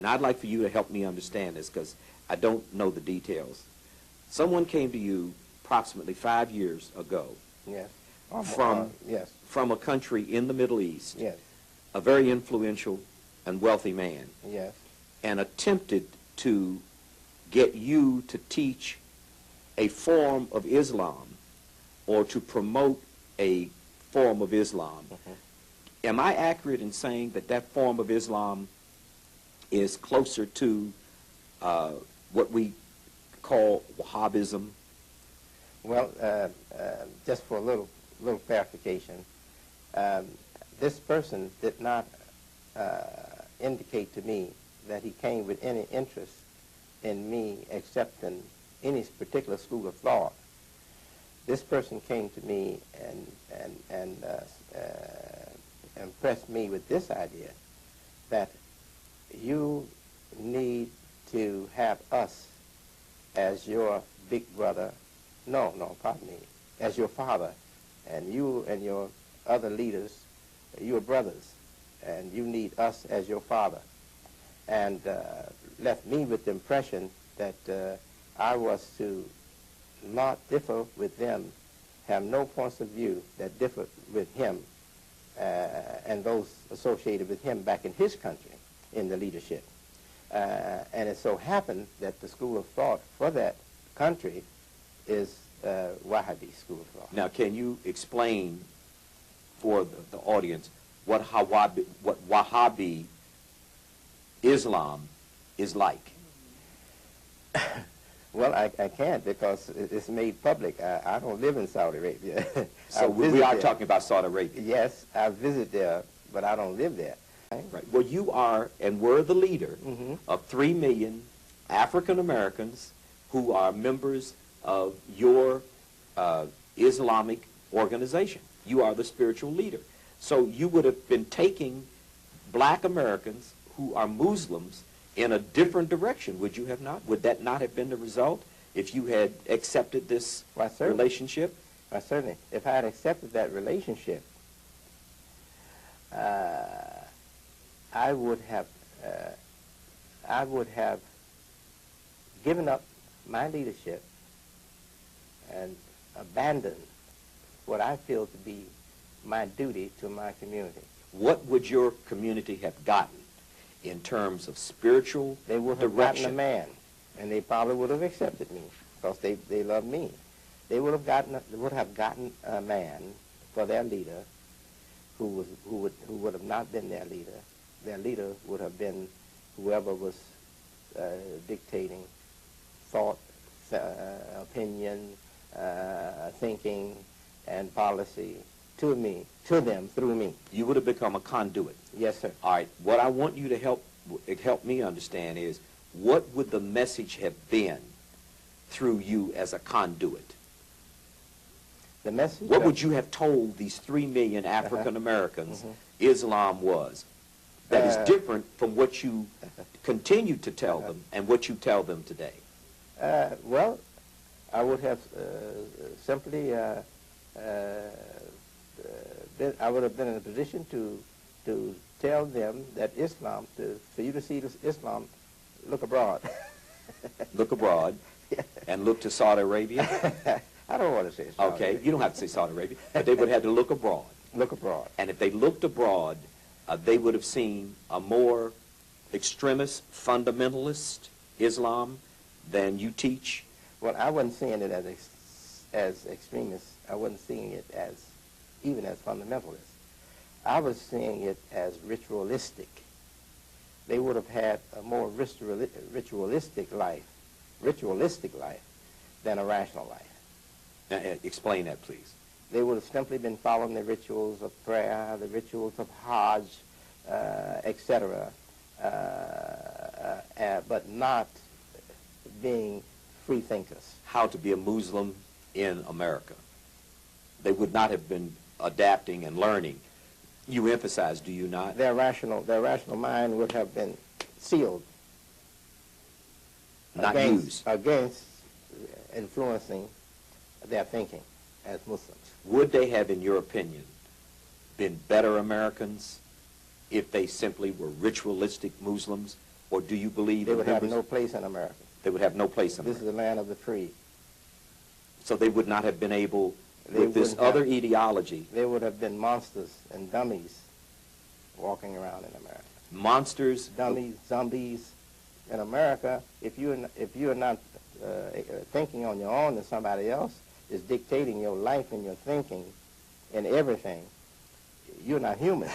Now, I'd like for you to help me understand this because I don't know the details. Someone came to you approximately 5 years ago. Yes. Yes. From a country in the Middle East. Yes. A very influential and wealthy man. Yes. And attempted to get you to teach a form of Islam or to promote a form of Islam. Am I accurate in saying that that form of Islam is closer to what we call Wahhabism? Well, just for a little clarification, this person did not indicate to me that he came with any interest in me accepting any particular school of thought. This person came to me and impressed me with this idea that you need to have us as your big brother, pardon me, as your father, and you and your other leaders, you are brothers, and you need us as your father. And left me with the impression that I was to not differ with them, have no points of view that differed with him and those associated with him back in his country in the leadership. And it so happened that the school of thought for that country is Wahabi school of thought. Now, can you explain for the audience what Wahabi Islam is like? Well, I can't because it's made public. I don't live in Saudi Arabia. So we are talking about Saudi Arabia. Yes, I visit there, but I don't live there. Right. Well, you are and were the leader of 3 million African Americans who are members of your Islamic organization. You are the spiritual leader. So you would have been taking black Americans who are Muslims in a different direction, would you have not? Would that not have been the result if you had accepted this relationship? Certainly. If I had accepted that relationship, I would have given up my leadership and abandoned what I feel to be my duty to my community. What would your community have gotten in terms of spiritual direction? They would have gotten a man, and they probably would have accepted me because they love me. They would have gotten a man for their leader who would have not been their leader. Their leader would have been whoever was dictating thought, opinion, thinking, and policy to them through me. You would have become a conduit. Yes, sir. All right. What I want you to help me understand is, what would the message have been through you as a conduit? The message? What would you have told these 3 million African Americans Islam was that is different from what you continue to tell them and what you tell them today? Well, I would have simply I would have been in a position to tell them that Islam, for you to see this Islam, look abroad. Look abroad and look to Saudi Arabia? I don't want to say Saudi Okay, Arabia. you don't have to say Saudi Arabia, but they would have to look abroad. Look abroad. And if they looked abroad, they would have seen a more extremist, fundamentalist Islam than you teach. Well, I wasn't seeing it as extremist. I wasn't seeing it even as fundamentalist. I was seeing it as ritualistic. They would have had a more ritualistic life than a rational life. Now, explain that, please. They would have simply been following the rituals of prayer, the rituals of Hajj, etc., but not being free thinkers. How to be a Muslim in America. They would not have been adapting and learning. You emphasize, do you not? Their rational mind would have been sealed. Not used. Against influencing their thinking as Muslims. Would they have, in your opinion, been better Americans if they simply were ritualistic Muslims Or do you believe They would have members- no place in America. They would have no place in This is America. the land of the free. So they would not have been able, They with this wouldn't have- other ideology, There would have been monsters and dummies walking around in America. monsters, Dummies, zombies. In America, if you're not thinking on your own and somebody else is dictating your life and your thinking and everything, you're not human.